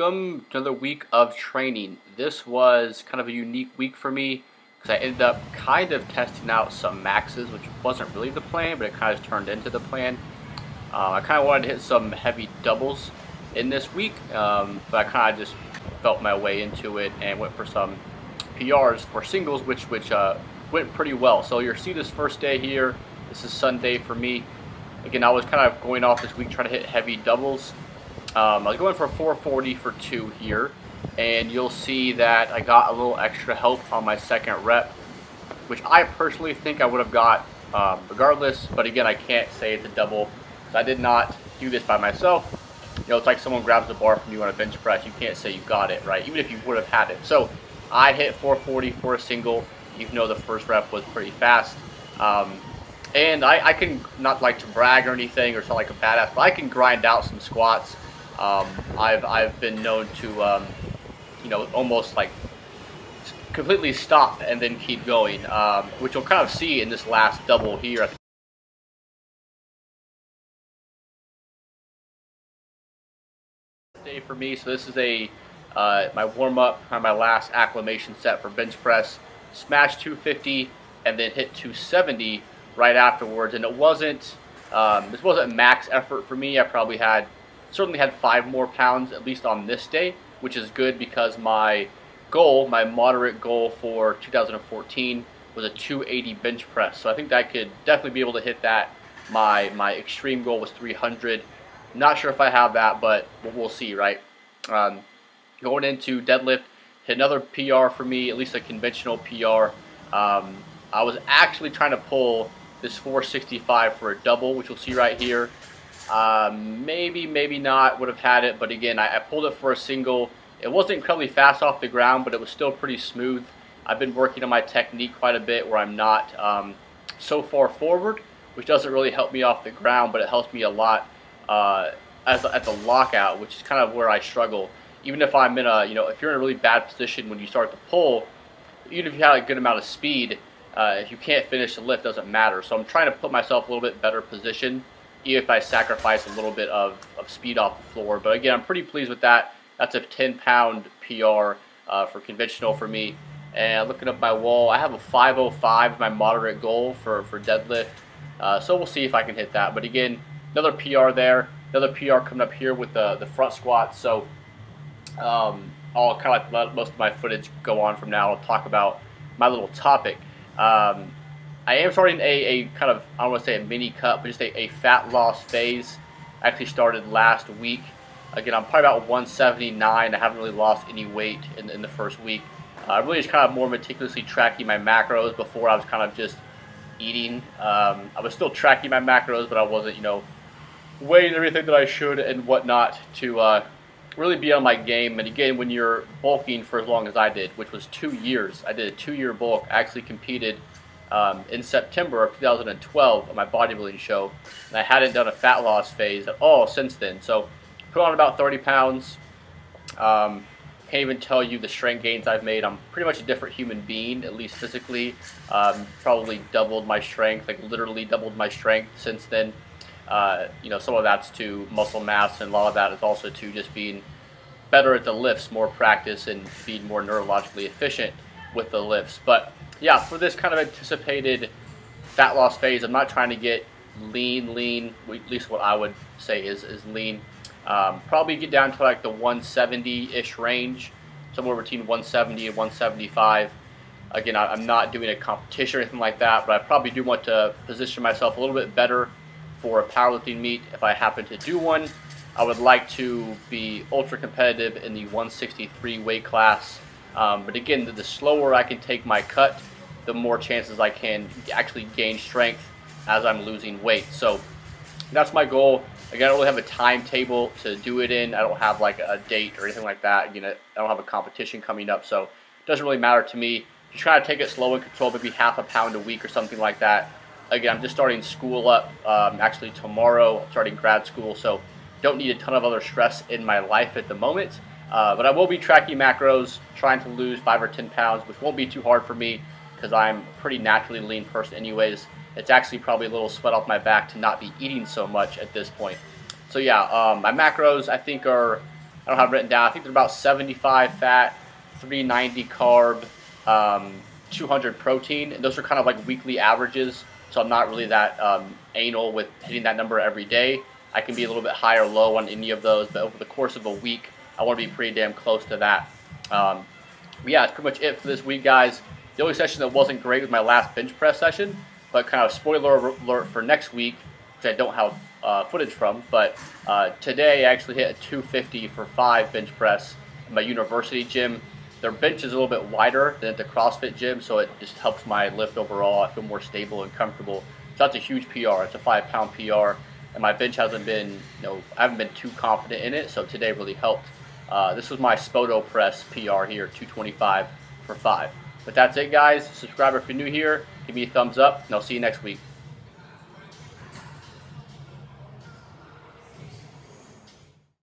welcome to another week of training. This was kind of a unique week for me because I ended up kind of testing out some maxes, which wasn't really the plan, but it kind of turned into the plan. I kind of wanted to hit some heavy doubles in this week, but I kind of just felt my way into it and went for some PRs for singles, which went pretty well. So you'll see this first day here. This is Sunday for me. Again, I was kind of going off this week trying to hit heavy doubles. I was going for 440 for 2 here, and you'll see that I got a little extra help on my second rep, which I personally think I would have got regardless, but again, I can't say it's a double. I did not do this by myself. You know, it's like someone grabs the bar from you on a bench press. You can't say you got it, right? Even if you would have had it. So I hit 440 for a single, even though the first rep was pretty fast. And I can, not like to brag or anything or sound like a badass, but I can grind out some squats. I've been known to, you know, almost like completely stop and then keep going, which you'll kind of see in this last double here. Day for me, so this is my warm-up, my last acclimation set for bench press. Smash 250 and then hit 270 right afterwards, and it wasn't this wasn't max effort for me. I probably certainly had 5 more pounds at least on this day, which is good because my moderate goal for 2014 was a 280 bench press, so I think that I could definitely be able to hit that. My extreme goal was 300. Not sure if I have that, but we'll see, right? Going into deadlift, hit another PR for me, at least a conventional PR. I was actually trying to pull this 465 for a double, which you'll see right here. Maybe not would have had it, but again, I pulled it for a single. It wasn't incredibly fast off the ground, but it was still pretty smooth. I've been working on my technique quite a bit where I'm not so far forward, which doesn't really help me off the ground, but it helps me a lot at the lockout, which is kind of where I struggle. Even if I'm in a, if you're in a really bad position when you start to pull, even if you have a good amount of speed, if you can't finish the lift, doesn't matter. So I'm trying to put myself a little bit better position, even if I sacrifice a little bit of speed off the floor. But again, I'm pretty pleased with that. That's a 10-pound PR for conventional for me. And looking up my wall, I have a 505, my moderate goal for deadlift. So we'll see if I can hit that. But again, another PR there, another PR coming up here with the front squat. So I'll kind of let most of my footage go on from now. I'll talk about my little topic. I am starting a kind of, I don't want to say a mini cut, but just a fat loss phase. I actually started last week. Again, I'm probably about 179. I haven't really lost any weight in the first week. I really just kind of more meticulously tracking my macros. Before I was kind of just eating. I was still tracking my macros, but I wasn't, weighing everything that I should and whatnot to really be on my game. And again, when you're bulking for as long as I did, which was 2 years, I did a 2-year bulk. I actually competed in September of 2012 on my bodybuilding show, and I hadn't done a fat loss phase at all since then. So put on about 30 pounds. Can't even tell you the strength gains I've made. I'm pretty much a different human being, at least physically. Probably doubled my strength, like literally doubled my strength since then. Some of that's to muscle mass, and a lot of that is also to just being better at the lifts, more practice, and being more neurologically efficient with the lifts. But yeah, for this kind of anticipated fat loss phase, I'm not trying to get lean, at least what I would say is lean. Probably get down to like the 170-ish range, somewhere between 170 and 175. Again, I'm not doing a competition or anything like that, but I probably do want to position myself a little bit better for a powerlifting meet if I happen to do one. I would like to be ultra competitive in the 163 weight class. But again, the slower I can take my cut, the more chances I can actually gain strength as I'm losing weight. So that's my goal. Again, I don't really have a timetable to do it in. I don't have like a date or anything like that. I don't have a competition coming up, so it doesn't really matter to me. Just try to take it slow and control, maybe half a pound a week or something like that. Again, I'm just starting school up actually tomorrow, starting grad school, so don't need a ton of other stress in my life at the moment. But I will be tracking macros, trying to lose 5 or 10 pounds, which won't be too hard for me because I'm a pretty naturally lean person anyways. It's actually probably a little sweat off my back to not be eating so much at this point. So yeah, my macros I think are I don't have it written down. I think they're about 75 fat, 390 carb, 200 protein. And those are kind of like weekly averages. So I'm not really that anal with hitting that number every day. I can be a little bit high or low on any of those, but over the course of a week, I want to be pretty damn close to that. But yeah, that's pretty much it for this week, guys. The only session that wasn't great was my last bench press session, but kind of spoiler alert for next week, which I don't have footage from, but today I actually hit a 250 for 5 bench press in my university gym. Their bench is a little bit wider than at the CrossFit gym, so it just helps my lift overall. I feel more stable and comfortable. So that's a huge PR. It's a 5-pound PR, and my bench hasn't been, I haven't been too confident in it, so today really helped. This was my Spoto press PR here, 225 for 5. But that's it, guys. Subscribe if you're new here. Give me a thumbs up, and I'll see you next week.